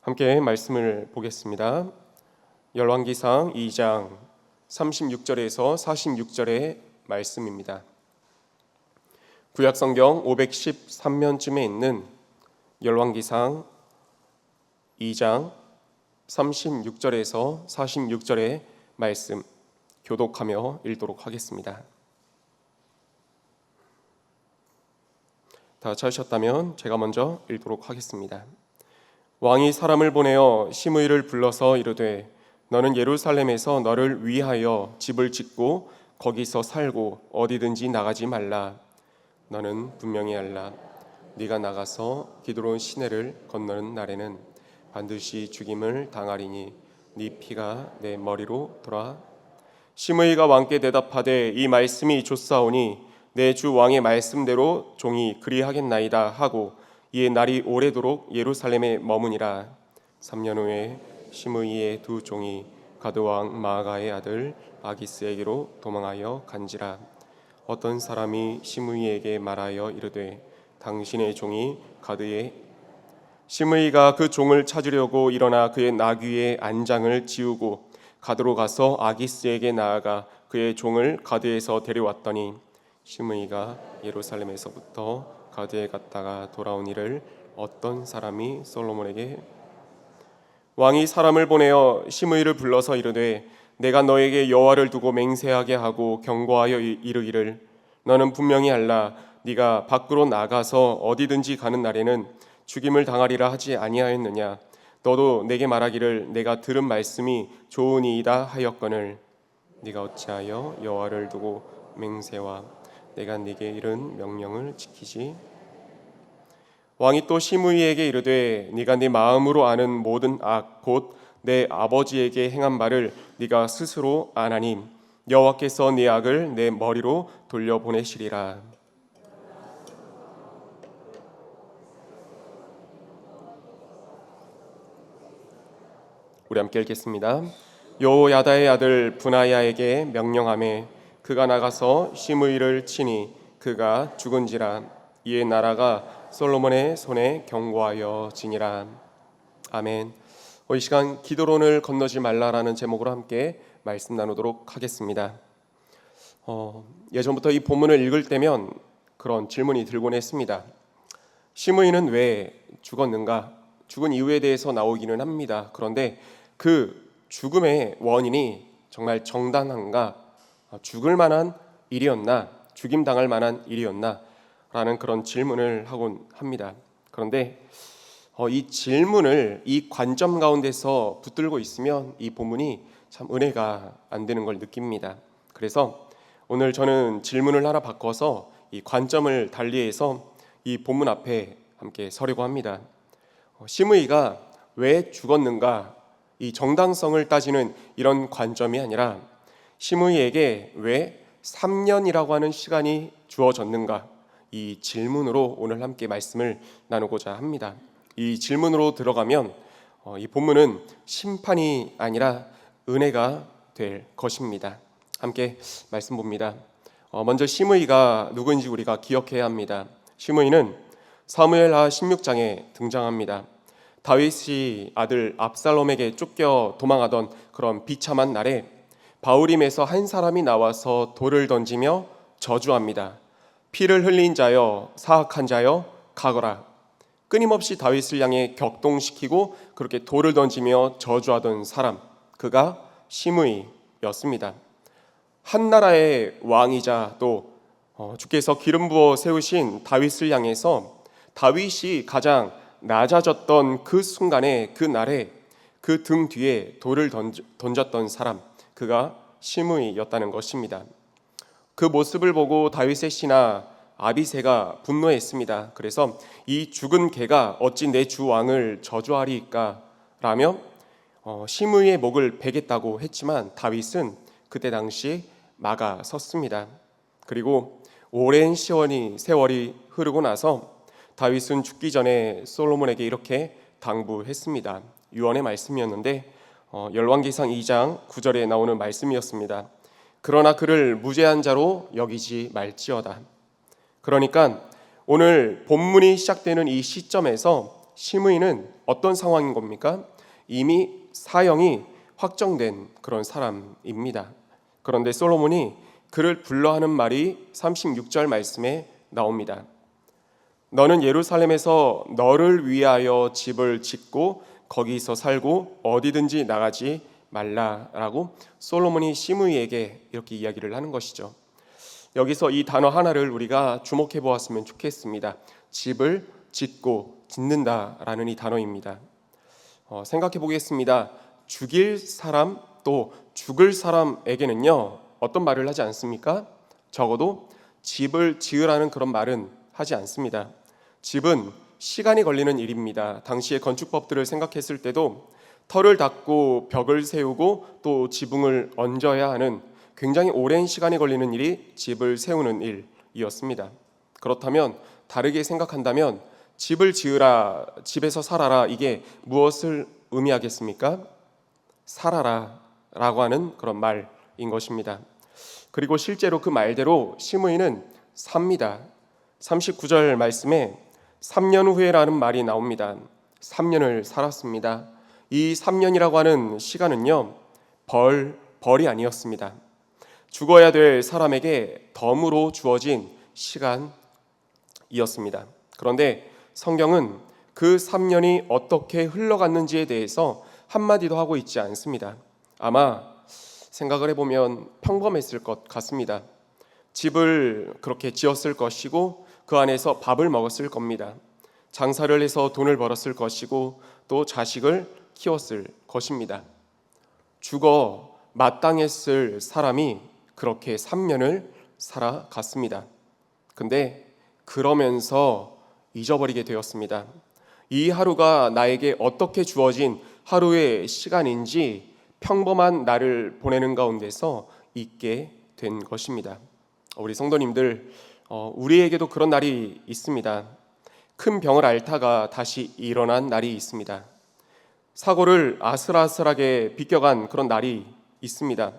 함께 말씀을 보겠습니다. 열왕기상 2장 36절에서 46절의 말씀입니다. 구약성경 513면쯤에 있는 열왕기상 2장 36절에서 46절의 말씀 교독하며 읽도록 하겠습니다. 다 찾으셨다면 제가 먼저 읽도록 하겠습니다. 왕이 사람을 보내어 시므이를 불러서 이르되 너는 예루살렘에서 너를 위하여 집을 짓고 거기서 살고 어디든지 나가지 말라. 너는 분명히 알라. 네가 나가서 기드론 시내를 건너는 날에는 반드시 죽임을 당하리니 네 피가 내 머리로 돌아. 시므이가 왕께 대답하되 이 말씀이 좋사오니 내 주 왕의 말씀대로 종이 그리하겠나이다 하고 이에 날이 오래도록 예루살렘에 머무니라. 3년 후에 시므이의 두 종이 가드왕 마아가의 아들 아기스에게로 도망하여 간지라. 어떤 사람이 시므이에게 말하여 이르되 당신의 종이 가드에. 시므이가 그 종을 찾으려고 일어나 그의 나귀의 안장을 지우고 가드로 가서 아기스에게 나아가 그의 종을 가드에서 데려왔더니 시므이가 예루살렘에서부터 가드에 갔다가 돌아온 일을 어떤 사람이 솔로몬에게. 왕이 사람을 보내어 시므이를 불러서 이르되 내가 너에게 여호와를 두고 맹세하게 하고 경고하여 이르기를 너는 분명히 알라. 네가 밖으로 나가서 어디든지 가는 날에는 죽임을 당하리라 하지 아니하였느냐. 너도 내게 말하기를 내가 들은 말씀이 좋으니이다 하였거늘 네가 어찌하여 여호와를 두고 맹세와 내가 네게 이른 명령을 지키지. 왕이 또 시므이에게 이르되 네가 네 마음으로 아는 모든 악 곧 내 아버지에게 행한 바를 네가 스스로 아나니 여호와께서 네 악을 내 머리로 돌려보내시리라. 우리 함께 읽겠습니다. 여호야다의 아들 브나야에게 명령하매 그가 나가서 시므이를 치니 그가 죽은지라. 이에 나라가 솔로몬의 손에 경고하여 지니라. 아멘. 이 시간 기드론을 건너지 말라라는 제목으로 함께 말씀 나누도록 하겠습니다. 예전부터 이 본문을 읽을 때면 그런 질문이 들곤 했습니다. 시므이는 왜 죽었는가? 죽은 이유에 대해서 나오기는 합니다. 그런데 그 죽음의 원인이 정말 정당한가? 죽을 만한 일이었나? 죽임 당할 만한 일이었나? 라는 그런 질문을 하곤 합니다. 그런데 이 질문을 이 관점 가운데서 붙들고 있으면 이 본문이 참 은혜가 안 되는 걸 느낍니다. 그래서 오늘 저는 질문을 하나 바꿔서 이 관점을 달리해서 이 본문 앞에 함께 서려고 합니다. 시므이가 왜 죽었는가? 이 정당성을 따지는 이런 관점이 아니라 시므이에게 왜 3년이라고 하는 시간이 주어졌는가? 이 질문으로 오늘 함께 말씀을 나누고자 합니다. 이 질문으로 들어가면 이 본문은 심판이 아니라 은혜가 될 것입니다. 함께 말씀 봅니다. 먼저 시므이가 누구인지 우리가 기억해야 합니다. 시므이는 사무엘하 16장에 등장합니다. 다윗이 아들 압살롬에게 쫓겨 도망하던 그런 비참한 날에 바울임에서 한 사람이 나와서 돌을 던지며 저주합니다. 피를 흘린 자여 사악한 자여 가거라. 끊임없이 다윗을 향해 격동시키고 그렇게 돌을 던지며 저주하던 사람, 그가 시므이였습니다. 한 나라의 왕이자 또 주께서 기름 부어 세우신 다윗을 향해서 다윗이 가장 낮아졌던 그 순간에 그 날에 그 등 뒤에 돌을 던졌던 사람, 그가 시므이였다는 것입니다. 그 모습을 보고 다윗의 신하 아비새가 분노했습니다. 그래서 이 죽은 개가 어찌 내 주 왕을 저주하리이까 라며 시므이의 목을 베겠다고 했지만 다윗은 그때 당시 막아섰습니다. 그리고 오랜 세월이 흐르고 나서 다윗은 죽기 전에 솔로몬에게 이렇게 당부했습니다. 유언의 말씀이었는데 열왕기상 2장 9절에 나오는 말씀이었습니다. 그러나 그를 무죄한 자로 여기지 말지어다. 그러니까 오늘 본문이 시작되는 이 시점에서 시므이는 어떤 상황인 겁니까? 이미 사형이 확정된 그런 사람입니다. 그런데 솔로몬이 그를 불러하는 말이 36절 말씀에 나옵니다. 너는 예루살렘에서 너를 위하여 집을 짓고 거기서 살고 어디든지 나가지 말라라고 솔로몬이 시므이에게 이렇게 이야기를 하는 것이죠. 여기서 이 단어 하나를 우리가 주목해 보았으면 좋겠습니다. 집을 짓고 짓는다라는 이 단어입니다. 생각해 보겠습니다. 죽일 사람 또 죽을 사람에게는요 어떤 말을 하지 않습니까? 적어도 집을 지으라는 그런 말은 하지 않습니다. 집은 시간이 걸리는 일입니다. 당시의 건축법들을 생각했을 때도 터를 닦고 벽을 세우고 또 지붕을 얹어야 하는 굉장히 오랜 시간이 걸리는 일이 집을 세우는 일이었습니다. 그렇다면 다르게 생각한다면 집을 지으라, 집에서 살아라, 이게 무엇을 의미하겠습니까? 살아라 라고 하는 그런 말인 것입니다. 그리고 실제로 그 말대로 시므이는 삽니다. 39절 말씀에 3년 후에라는 말이 나옵니다. 3년을 살았습니다. 이 3년이라고 하는 시간은요 벌이 아니었습니다. 죽어야 될 사람에게 덤으로 주어진 시간이었습니다. 그런데 성경은 그 3년이 어떻게 흘러갔는지에 대해서 한마디도 하고 있지 않습니다. 아마 생각을 해보면 평범했을 것 같습니다. 집을 그렇게 지었을 것이고 그 안에서 밥을 먹었을 겁니다. 장사를 해서 돈을 벌었을 것이고 또 자식을 키웠을 것입니다. 죽어 마땅했을 사람이 그렇게 3년을 살아갔습니다. 근데 그러면서 잊어버리게 되었습니다. 이 하루가 나에게 어떻게 주어진 하루의 시간인지 평범한 날을 보내는 가운데서 잊게 된 것입니다. 우리 성도님들, 우리에게도 그런 날이 있습니다. 큰 병을 앓다가 다시 일어난 날이 있습니다. 사고를 아슬아슬하게 비껴간 그런 날이 있습니다.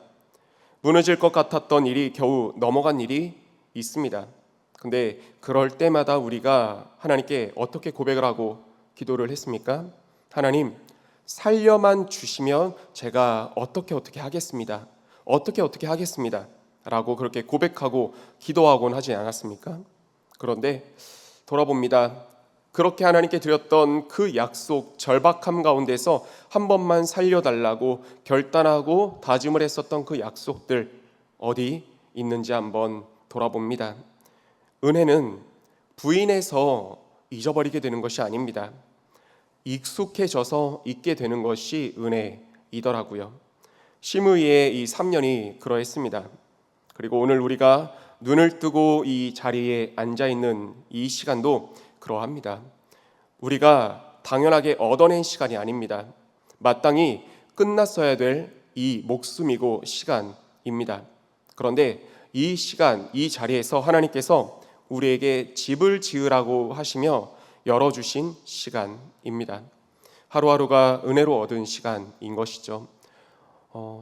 무너질 것 같았던 일이 겨우 넘어간 일이 있습니다. 근데 그럴 때마다 우리가 하나님께 어떻게 고백을 하고 기도를 했습니까? 하나님, 살려만 주시면 제가 어떻게 하겠습니다. 어떻게 하겠습니다. 라고 그렇게 고백하고 기도하곤 하지 않았습니까? 그런데 돌아봅니다. 그렇게 하나님께 드렸던 그 약속, 절박함 가운데서 한 번만 살려달라고 결단하고 다짐을 했었던 그 약속들 어디 있는지 한번 돌아봅니다. 은혜는 부인해서 잊어버리게 되는 것이 아닙니다. 익숙해져서 잊게 되는 것이 은혜이더라고요. 시므이의 이 3년이 그러했습니다. 그리고 오늘 우리가 눈을 뜨고 이 자리에 앉아 있는 이 시간도 그러합니다. 우리가 당연하게 얻어낸 시간이 아닙니다. 마땅히 끝났어야 될 이 목숨이고 시간입니다. 그런데 이 시간, 이 자리에서 하나님께서 우리에게 집을 지으라고 하시며 열어주신 시간입니다. 하루하루가 은혜로 얻은 시간인 것이죠.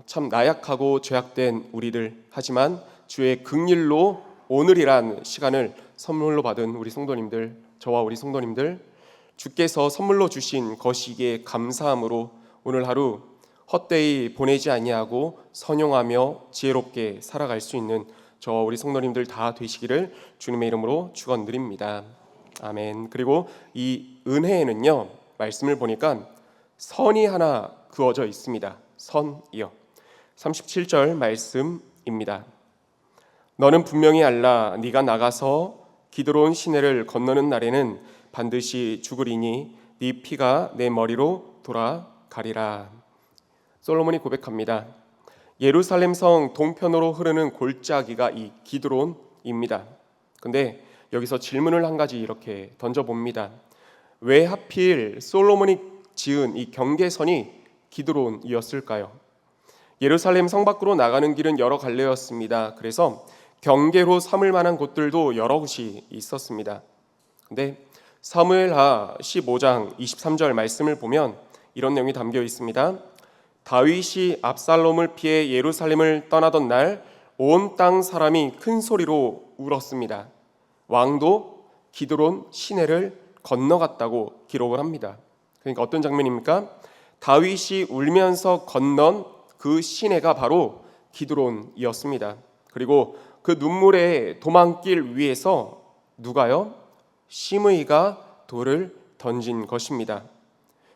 참 나약하고 죄악된 우리들, 하지만 주의 긍휼로 오늘이란 시간을 선물로 받은 우리 성도님들, 저와 우리 성도님들, 주께서 선물로 주신 것이기에 감사함으로 오늘 하루 헛되이 보내지 아니하고 선용하며 지혜롭게 살아갈 수 있는 저와 우리 성도님들 다 되시기를 주님의 이름으로 축원드립니다. 아멘. 그리고 이 은혜에는요, 말씀을 보니까 선이 하나 그어져 있습니다. 선이요. 37절 말씀입니다. 너는 분명히 알라. 네가 나가서 기드론 시내를 건너는 날에는 반드시 죽으리니 네 피가 내 머리로 돌아가리라. 솔로몬이 고백합니다. 예루살렘 성 동편으로 흐르는 골짜기가 이 기드론입니다. 근데 여기서 질문을 한 가지 이렇게 던져봅니다. 왜 하필 솔로몬이 지은 이 경계선이 기드론이었을까요? 예루살렘 성 밖으로 나가는 길은 여러 갈래였습니다. 그래서 경계로 삼을 만한 곳들도 여러 곳이 있었습니다. 근데 사무엘하 15장 23절 말씀을 보면 이런 내용이 담겨 있습니다. 다윗이 압살롬을 피해 예루살렘을 떠나던 날 온 땅 사람이 큰 소리로 울었습니다. 왕도 기드론 시내를 건너갔다고 기록을 합니다. 그러니까 어떤 장면입니까? 다윗이 울면서 건넌 그 시내가 바로 기드론이었습니다. 그리고 그 눈물의 도망길 위에서 누가요? 시므이가 돌을 던진 것입니다.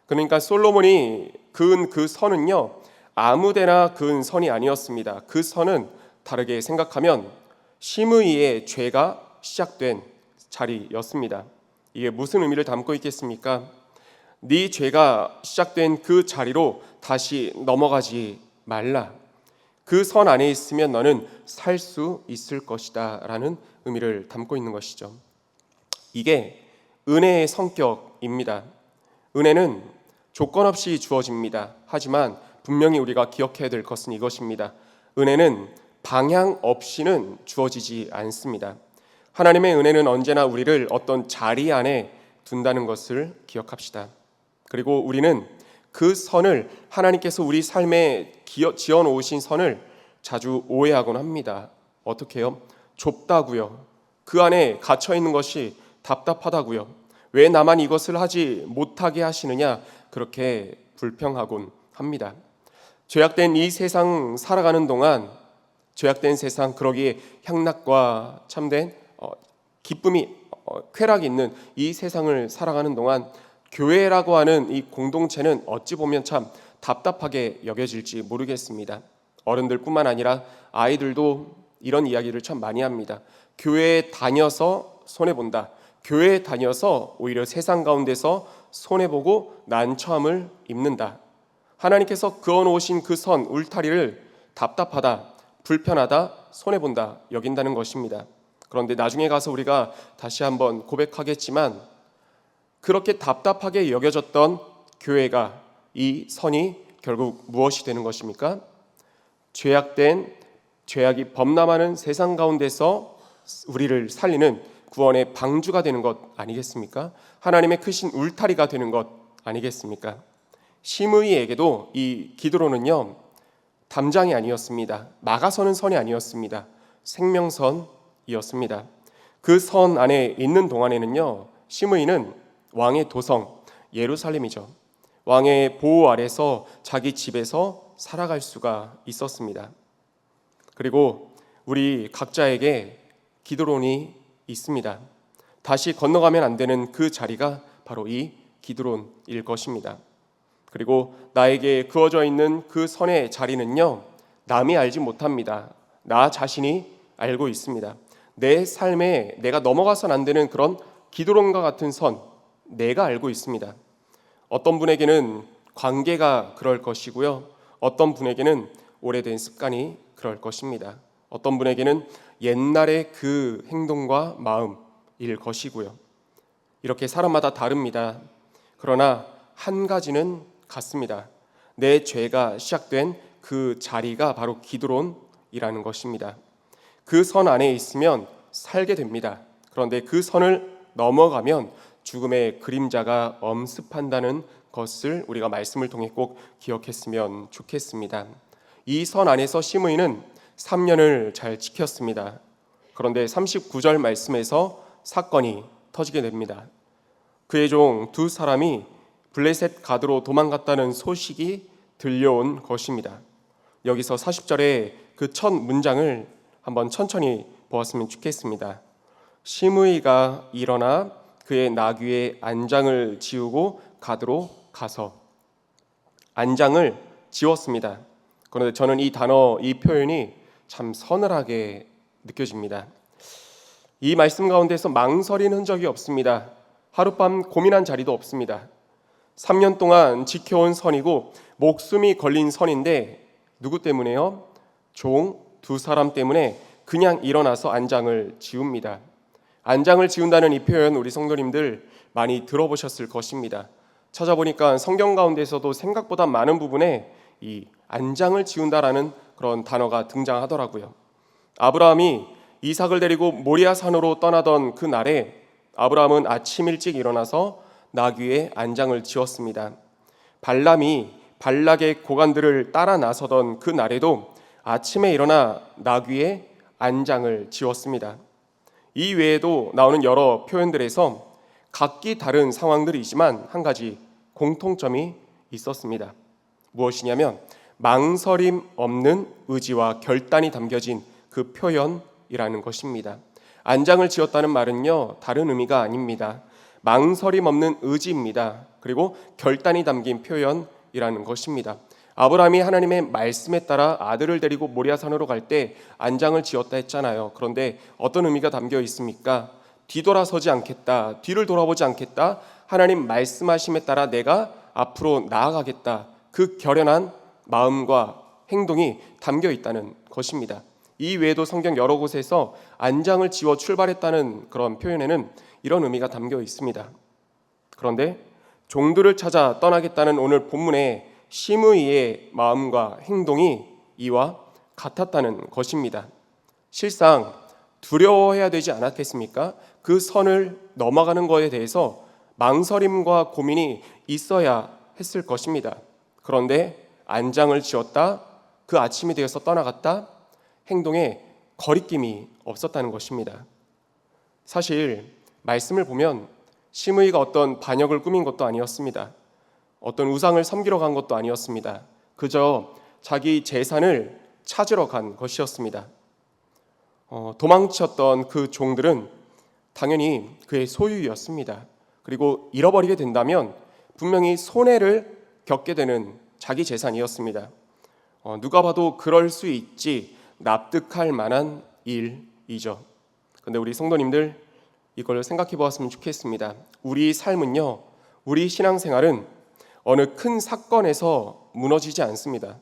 그러니까 솔로몬이 그은 그 선은요, 아무데나 그은 선이 아니었습니다. 그 선은 다르게 생각하면 시므이의 죄가 시작된 자리였습니다. 이게 무슨 의미를 담고 있겠습니까? 네 죄가 시작된 그 자리로 다시 넘어가지 말라. 그 선 안에 있으면 너는 살 수 있을 것이다 라는 의미를 담고 있는 것이죠. 이게 은혜의 성격입니다. 은혜는 조건 없이 주어집니다. 하지만 분명히 우리가 기억해야 될 것은 이것입니다. 은혜는 방향 없이는 주어지지 않습니다. 하나님의 은혜는 언제나 우리를 어떤 자리 안에 둔다는 것을 기억합시다. 그리고 우리는 그 선을, 하나님께서 우리 삶에 지어 놓으신 선을 자주 오해하곤 합니다. 어떻게 해요? 좁다고요. 그 안에 갇혀 있는 것이 답답하다고요. 왜 나만 이것을 하지 못하게 하시느냐, 그렇게 불평하곤 합니다. 죄악된 이 세상 살아가는 동안, 죄악된 세상, 그러기에 향락과 참된 기쁨이 쾌락이 있는 이 세상을 살아가는 동안 교회라고 하는 이 공동체는 어찌 보면 참 답답하게 여겨질지 모르겠습니다. 어른들뿐만 아니라 아이들도 이런 이야기를 참 많이 합니다. 교회에 다녀서 손해본다. 교회에 다녀서 오히려 세상 가운데서 손해보고 난처함을 입는다. 하나님께서 그어놓으신 그 선, 울타리를 답답하다, 불편하다, 손해본다 여긴다는 것입니다. 그런데 나중에 가서 우리가 다시 한번 고백하겠지만, 그렇게 답답하게 여겨졌던 교회가, 이 선이 결국 무엇이 되는 것입니까? 죄악이 범람하는 세상 가운데서 우리를 살리는 구원의 방주가 되는 것 아니겠습니까? 하나님의 크신 울타리가 되는 것 아니겠습니까? 시므이에게도 이 기드론은요, 담장이 아니었습니다. 막아서는 선이 아니었습니다. 생명선이었습니다. 그 선 안에 있는 동안에는요, 시므이는 왕의 도성 예루살렘이죠, 왕의 보호 아래서 자기 집에서 살아갈 수가 있었습니다. 그리고 우리 각자에게 기드론이 있습니다. 다시 건너가면 안 되는 그 자리가 바로 이 기드론일 것입니다. 그리고 나에게 그어져 있는 그 선의 자리는요, 남이 알지 못합니다. 나 자신이 알고 있습니다. 내 삶에 내가 넘어가선 안 되는 그런 기드론과 같은 선, 내가 알고 있습니다. 어떤 분에게는 관계가 그럴 것이고요, 어떤 분에게는 오래된 습관이 그럴 것입니다. 어떤 분에게는 옛날의 그 행동과 마음일 것이고요. 이렇게 사람마다 다릅니다. 그러나 한 가지는 같습니다. 내 죄가 시작된 그 자리가 바로 기드론이라는 것입니다. 그 선 안에 있으면 살게 됩니다. 그런데 그 선을 넘어가면 죽음의 그림자가 엄습한다는 것을 우리가 말씀을 통해 꼭 기억했으면 좋겠습니다. 이 선 안에서 시므이는 3년을 잘 지켰습니다. 그런데 39절 말씀에서 사건이 터지게 됩니다. 그의 종 두 사람이 블레셋 가드로 도망갔다는 소식이 들려온 것입니다. 여기서 40절에 그 첫 문장을 한번 천천히 보았으면 좋겠습니다. 시므이가 일어나 그의 나귀의 안장을 지우고 가드로 가서, 안장을 지웠습니다. 그런데 저는 이 단어, 이 표현이 참 서늘하게 느껴집니다. 이 말씀 가운데서 망설이는 흔적이 없습니다. 하룻밤 고민한 자리도 없습니다. 3년 동안 지켜온 선이고 목숨이 걸린 선인데 누구 때문에요? 종 두 사람 때문에 그냥 일어나서 안장을 지웁니다. 안장을 지운다는 이 표현 우리 성도님들 많이 들어보셨을 것입니다. 찾아보니까 성경 가운데서도 생각보다 많은 부분에 이 안장을 지운다라는 그런 단어가 등장하더라고요. 아브라함이 이삭을 데리고 모리아 산으로 떠나던 그 날에 아브라함은 아침 일찍 일어나서 나귀의 안장을 지었습니다. 발람이 발락의 고관들을 따라 나서던 그 날에도 아침에 일어나 나귀의 안장을 지었습니다. 이 외에도 나오는 여러 표현들에서 각기 다른 상황들이지만 한 가지 공통점이 있었습니다. 무엇이냐면 망설임 없는 의지와 결단이 담겨진 그 표현이라는 것입니다. 안장을 지었다는 말은요, 다른 의미가 아닙니다. 망설임 없는 의지입니다. 그리고 결단이 담긴 표현이라는 것입니다. 아브라함이 하나님의 말씀에 따라 아들을 데리고 모리아산으로 갈 때 안장을 지었다 했잖아요. 그런데 어떤 의미가 담겨 있습니까? 뒤돌아서지 않겠다, 뒤를 돌아보지 않겠다, 하나님 말씀하심에 따라 내가 앞으로 나아가겠다, 그 결연한 마음과 행동이 담겨 있다는 것입니다. 이 외에도 성경 여러 곳에서 안장을 지워 출발했다는 그런 표현에는 이런 의미가 담겨 있습니다. 그런데 종들을 찾아 떠나겠다는 오늘 본문의 시므이의 마음과 행동이 이와 같았다는 것입니다. 실상 두려워해야 되지 않았겠습니까? 그 선을 넘어가는 것에 대해서 망설임과 고민이 있어야 했을 것입니다. 그런데 안장을 지었다, 그 아침이 되어서 떠나갔다, 행동에 거리낌이 없었다는 것입니다. 사실 말씀을 보면 시므이가 어떤 반역을 꾸민 것도 아니었습니다. 어떤 우상을 섬기러 간 것도 아니었습니다. 그저 자기 재산을 찾으러 간 것이었습니다. 도망쳤던 그 종들은 당연히 그의 소유였습니다. 그리고 잃어버리게 된다면 분명히 손해를 겪게 되는 자기 재산이었습니다. 누가 봐도 그럴 수 있지 납득할 만한 일이죠. 그런데 우리 성도님들 이걸 생각해 보았으면 좋겠습니다. 우리 삶은요, 우리 신앙생활은 어느 큰 사건에서 무너지지 않습니다.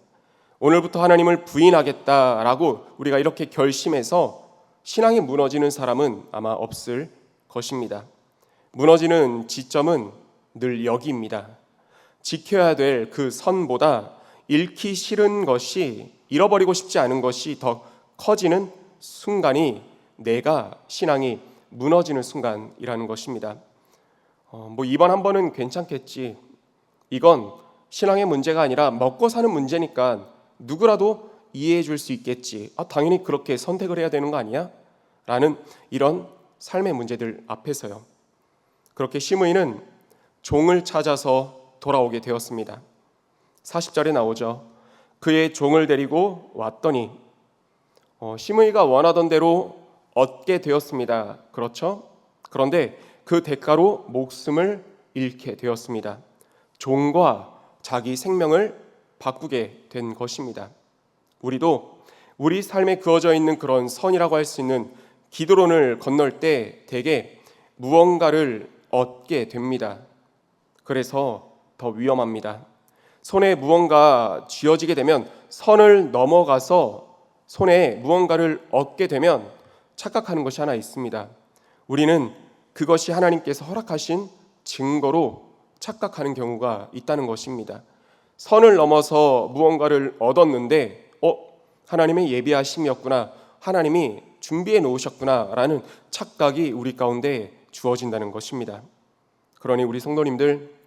오늘부터 하나님을 부인하겠다라고 우리가 이렇게 결심해서 신앙이 무너지는 사람은 아마 없을 것입니다. 무너지는 지점은 늘 여기입니다. 지켜야 될 그 선보다 잃기 싫은 것이, 잃어버리고 싶지 않은 것이 더 커지는 순간이 내가 신앙이 무너지는 순간이라는 것입니다. 이번 한 번은 괜찮겠지, 이건 신앙의 문제가 아니라 먹고 사는 문제니까 누구라도 이해해 줄 수 있겠지, 당연히 그렇게 선택을 해야 되는 거 아니야? 라는 이런 삶의 문제들 앞에서요, 그렇게 시므이는 종을 찾아서 돌아오게 되었습니다. 40절에 나오죠. 그의 종을 데리고 왔더니 시므이가 원하던 대로 얻게 되었습니다. 그렇죠? 그런데 그 대가로 목숨을 잃게 되었습니다. 종과 자기 생명을 바꾸게 된 것입니다. 우리도 우리 삶에 그어져 있는 그런 선이라고 할 수 있는 기드론을 건널 때 대개 무언가를 얻게 됩니다. 그래서 더 위험합니다. 손에 무언가 쥐어지게 되면, 선을 넘어가서 손에 무언가를 얻게 되면 착각하는 것이 하나 있습니다. 우리는 그것이 하나님께서 허락하신 증거로 착각하는 경우가 있다는 것입니다. 선을 넘어서 무언가를 얻었는데 하나님의 예비하심이었구나, 하나님이 준비해 놓으셨구나 라는 착각이 우리 가운데 주어진다는 것입니다. 그러니 우리 성도님들,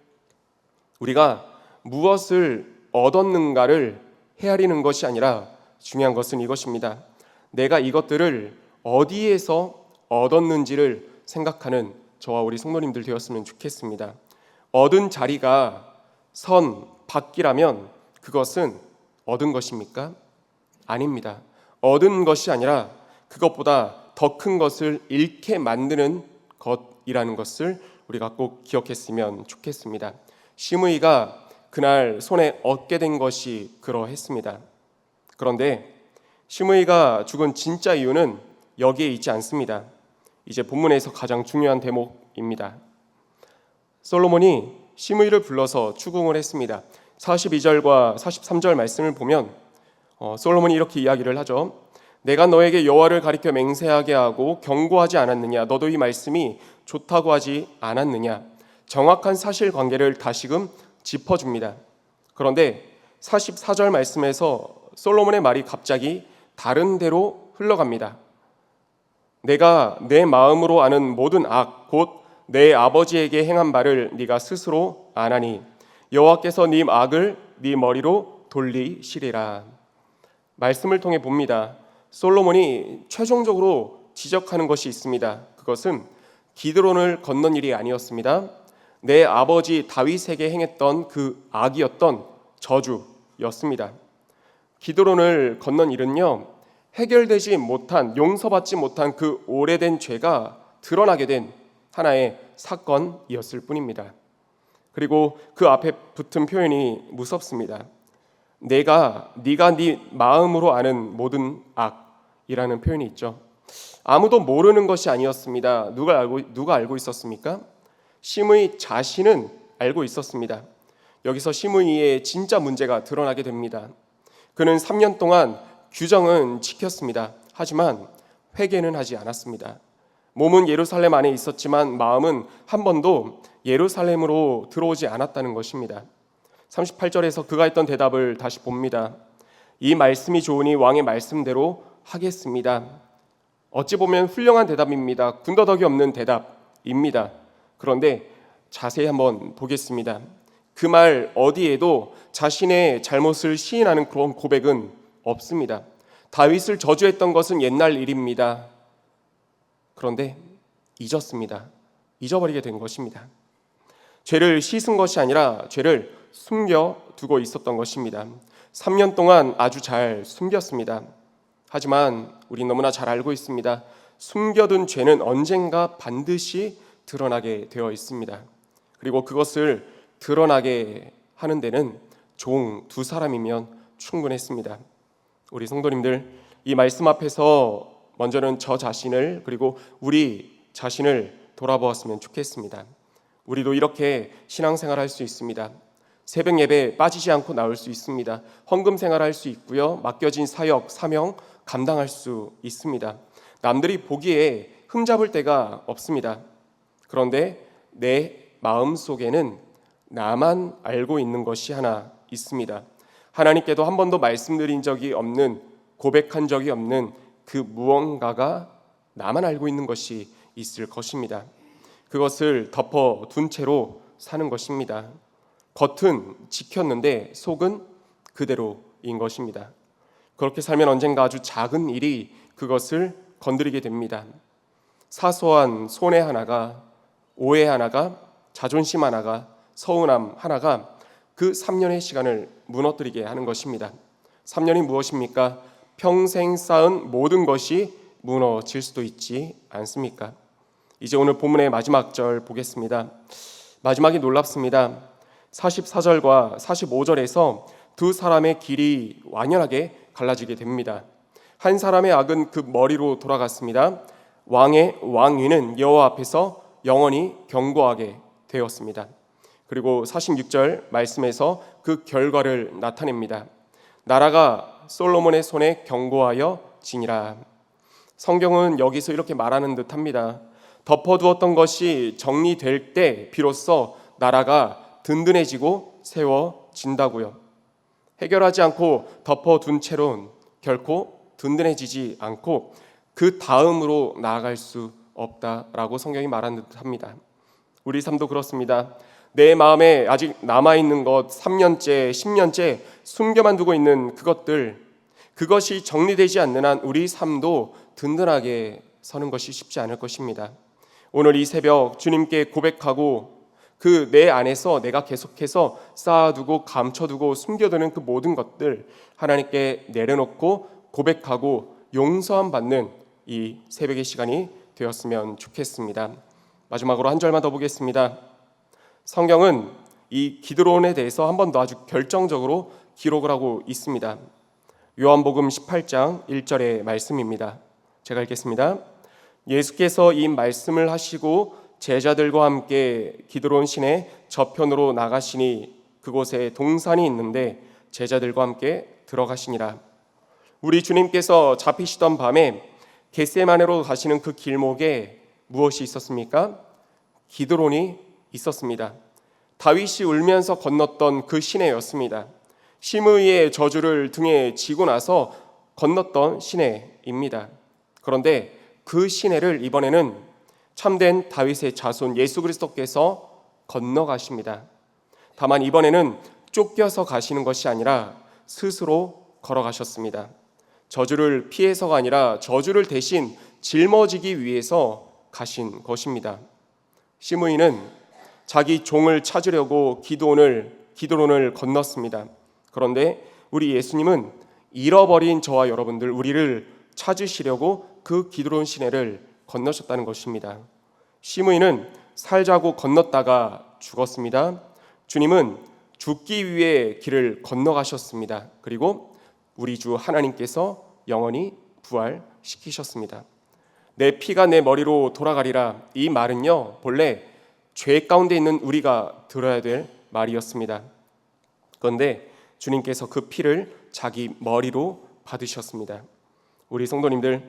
우리가 무엇을 얻었는가를 헤아리는 것이 아니라 중요한 것은 이것입니다. 내가 이것들을 어디에서 얻었는지를 생각하는 저와 우리 성도님들 되었으면 좋겠습니다. 얻은 자리가 선 밖이라면 그것은 얻은 것입니까? 아닙니다. 얻은 것이 아니라 그것보다 더 큰 것을 잃게 만드는 것이라는 것을 우리가 꼭 기억했으면 좋겠습니다. 시므이가 그날 손에 얻게 된 것이 그러했습니다. 그런데 시므이가 죽은 진짜 이유는 여기에 있지 않습니다. 이제 본문에서 가장 중요한 대목입니다. 솔로몬이 시므이를 불러서 추궁을 했습니다. 42절과 43절 말씀을 보면 솔로몬이 이렇게 이야기를 하죠. 내가 너에게 여호와를 가리켜 맹세하게 하고 경고하지 않았느냐? 너도 이 말씀이 좋다고 하지 않았느냐? 정확한 사실관계를 다시금 짚어줍니다. 그런데 44절 말씀에서 솔로몬의 말이 갑자기 다른 데로 흘러갑니다. 내가 내 마음으로 아는 모든 악, 곧 내 아버지에게 행한 바를 네가 스스로 아나니 여호와께서 네 악을 네 머리로 돌리시리라. 말씀을 통해 봅니다. 솔로몬이 최종적으로 지적하는 것이 있습니다. 그것은 기드론을 건넌 일이 아니었습니다. 내 아버지 다윗에게 행했던 그 악이었던 저주였습니다. 기드론을 건넌 일은요, 해결되지 못한, 용서받지 못한 그 오래된 죄가 드러나게 된 하나의 사건이었을 뿐입니다. 그리고 그 앞에 붙은 표현이 무섭습니다. 네가 네 마음으로 아는 모든 악이라는 표현이 있죠. 아무도 모르는 것이 아니었습니다. 누가 알고 있었습니까? 시므이 자신은 알고 있었습니다. 여기서 시므이의 진짜 문제가 드러나게 됩니다. 그는 3년 동안 규정은 지켰습니다. 하지만 회개는 하지 않았습니다. 몸은 예루살렘 안에 있었지만 마음은 한 번도 예루살렘으로 들어오지 않았다는 것입니다. 38절에서 그가 했던 대답을 다시 봅니다. 이 말씀이 좋으니 왕의 말씀대로 하겠습니다. 어찌 보면 훌륭한 대답입니다. 군더더기 없는 대답입니다. 그런데 자세히 한번 보겠습니다. 그 말 어디에도 자신의 잘못을 시인하는 그런 고백은 없습니다. 다윗을 저주했던 것은 옛날 일입니다. 그런데 잊었습니다. 잊어버리게 된 것입니다. 죄를 씻은 것이 아니라 죄를 숨겨두고 있었던 것입니다. 3년 동안 아주 잘 숨겼습니다. 하지만 우린 너무나 잘 알고 있습니다. 숨겨둔 죄는 언젠가 반드시 드러나게 되어 있습니다. 그리고 그것을 드러나게 하는 데는 종 2사람이면 충분했습니다. 우리 성도님들, 이 말씀 앞에서 먼저는 저 자신을 그리고 우리 자신을 돌아보았으면 좋겠습니다. 우리도 이렇게 신앙생활 할 수 있습니다. 새벽 예배 빠지지 않고 나올 수 있습니다. 헌금 생활할 수 있고요. 맡겨진 사역, 사명 감당할 수 있습니다. 남들이 보기에 흠잡을 데가 없습니다. 그런데 내 마음속에는 나만 알고 있는 것이 하나 있습니다. 하나님께도 한 번도 말씀드린 적이 없는, 고백한 적이 없는 그 무언가가 나만 알고 있는 것이 있을 것입니다. 그것을 덮어둔 채로 사는 것입니다. 겉은 지켰는데 속은 그대로인 것입니다. 그렇게 살면 언젠가 아주 작은 일이 그것을 건드리게 됩니다. 사소한 손해 하나가, 오해 하나가, 자존심 하나가, 서운함 하나가 그 3년의 시간을 무너뜨리게 하는 것입니다. 3년이 무엇입니까? 평생 쌓은 모든 것이 무너질 수도 있지 않습니까? 이제 오늘 본문의 마지막 절 보겠습니다. 마지막이 놀랍습니다. 44절과 45절에서 두 사람의 길이 완연하게 갈라지게 됩니다. 한 사람의 악은 그 머리로 돌아갔습니다. 왕의 왕위는 여호와 앞에서 영원히 견고하게 되었습니다. 그리고 46절 말씀에서 그 결과를 나타냅니다. 나라가 솔로몬의 손에 견고하여 지니라. 성경은 여기서 이렇게 말하는 듯합니다. 덮어두었던 것이 정리될 때 비로소 나라가 든든해지고 세워진다고요. 해결하지 않고 덮어둔 채로는 결코 든든해지지 않고 그 다음으로 나아갈 수 없다라고 성경이 말하는 듯합니다. 우리 삶도 그렇습니다. 내 마음에 아직 남아있는 것, 3년째, 10년째 숨겨만 두고 있는 그것이 정리되지 않는 한 우리 삶도 든든하게 서는 것이 쉽지 않을 것입니다. 오늘 이 새벽 주님께 고백하고 그 내 안에서 내가 계속해서 쌓아두고 감춰두고 숨겨두는 그 모든 것들 하나님께 내려놓고 고백하고 용서함 받는 이 새벽의 시간이 되었으면 좋겠습니다. 마지막으로 한 절만 더 보겠습니다. 성경은 이 기드론에 대해서 한 번 더 아주 결정적으로 기록을 하고 있습니다. 요한복음 18장 1절의 말씀입니다. 제가 읽겠습니다. 예수께서 이 말씀을 하시고 제자들과 함께 기드론 시내 저편으로 나가시니 그곳에 동산이 있는데 제자들과 함께 들어가시니라. 우리 주님께서 잡히시던 밤에 겟세마네로 가시는 그 길목에 무엇이 있었습니까? 기드론이 있었습니다. 다윗이 울면서 건넜던 그 시내였습니다. 시므이의 저주를 등에 지고 나서 건넜던 시내입니다. 그런데 그 시내를 이번에는 참된 다윗의 자손 예수 그리스도께서 건너가십니다. 다만 이번에는 쫓겨서 가시는 것이 아니라 스스로 걸어가셨습니다. 저주를 피해서가 아니라 저주를 대신 짊어지기 위해서 가신 것입니다. 시므이는 자기 종을 찾으려고 기드론을 건넜습니다. 그런데 우리 예수님은 잃어버린 저와 여러분들, 우리를 찾으시려고 그 기드론 시내를 건너셨다는 것입니다. 시므이는 살자고 건넜다가 죽었습니다. 주님은 죽기 위해 길을 건너가셨습니다. 그리고 우리 주 하나님께서 영원히 부활시키셨습니다. 내 피가 내 머리로 돌아가리라, 이 말은요 본래 죄 가운데 있는 우리가 들어야 될 말이었습니다. 그런데 주님께서 그 피를 자기 머리로 받으셨습니다. 우리 성도님들,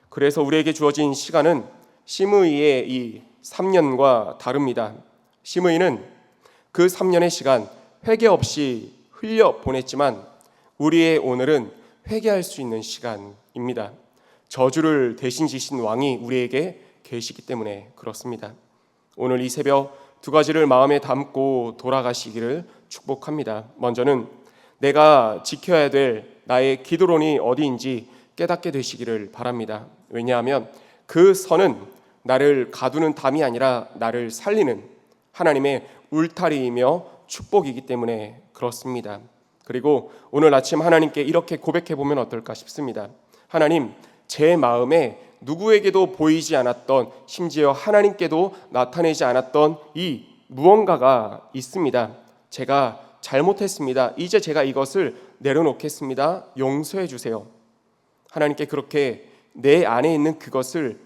그래서 우리에게 주어진 시간은 시므이의 이 3년과 다릅니다. 시므이는 그 3년의 시간 회개 없이 흘려 보냈지만 우리의 오늘은 회개할 수 있는 시간입니다. 저주를 대신 지신 왕이 우리에게 계시기 때문에 그렇습니다. 오늘 이 새벽 두 가지를 마음에 담고 돌아가시기를 축복합니다. 먼저는 내가 지켜야 될 나의 기드론이 어디인지 깨닫게 되시기를 바랍니다. 왜냐하면 그 선은 나를 가두는 담이 아니라 나를 살리는 하나님의 울타리이며 축복이기 때문에 그렇습니다. 그리고 오늘 아침 하나님께 이렇게 고백해 보면 어떨까 싶습니다. 하나님, 제 마음에 누구에게도 보이지 않았던, 심지어 하나님께도 나타내지 않았던 이 무언가가 있습니다. 제가 잘못했습니다. 이제 제가 이것을 내려놓겠습니다. 용서해 주세요. 하나님께 그렇게 내 안에 있는 그것을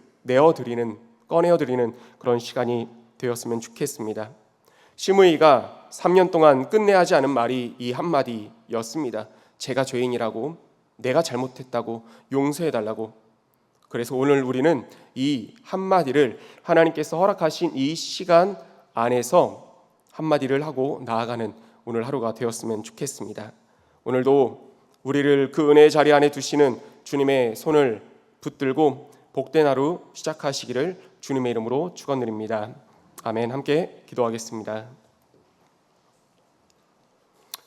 꺼내어드리는 그런 시간이 되었으면 좋겠습니다. 시므이가 3년 동안 끝내야 하지 않은 말이 이 한마디였습니다. 제가 죄인이라고, 내가 잘못했다고, 용서해달라고. 그래서 오늘 우리는 이 한마디를 하나님께서 허락하신 이 시간 안에서 한마디를 하고 나아가는 오늘 하루가 되었으면 좋겠습니다. 오늘도 우리를 그 은혜의 자리 안에 두시는 주님의 손을 붙들고 복된 하루 시작하시기를 주님의 이름으로 축원드립니다. 아멘. 함께 기도하겠습니다.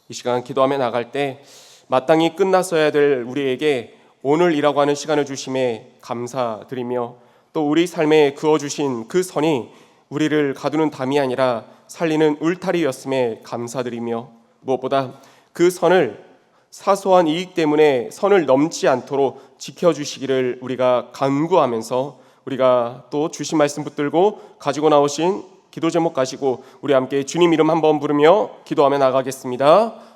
이 시간 기도하며 나갈 때 마땅히 끝났어야 될 우리에게 오늘이라고 하는 시간을 주심에 감사드리며, 또 우리 삶에 그어주신 그 선이 우리를 가두는 담이 아니라 살리는 울타리였음에 감사드리며, 무엇보다 그 선을 사소한 이익 때문에 선을 넘지 않도록 지켜주시기를 우리가 간구하면서, 우리가 또 주신 말씀 붙들고 가지고 나오신 기도 제목 가지고 우리 함께 주님 이름 한번 부르며 기도하며 나가겠습니다.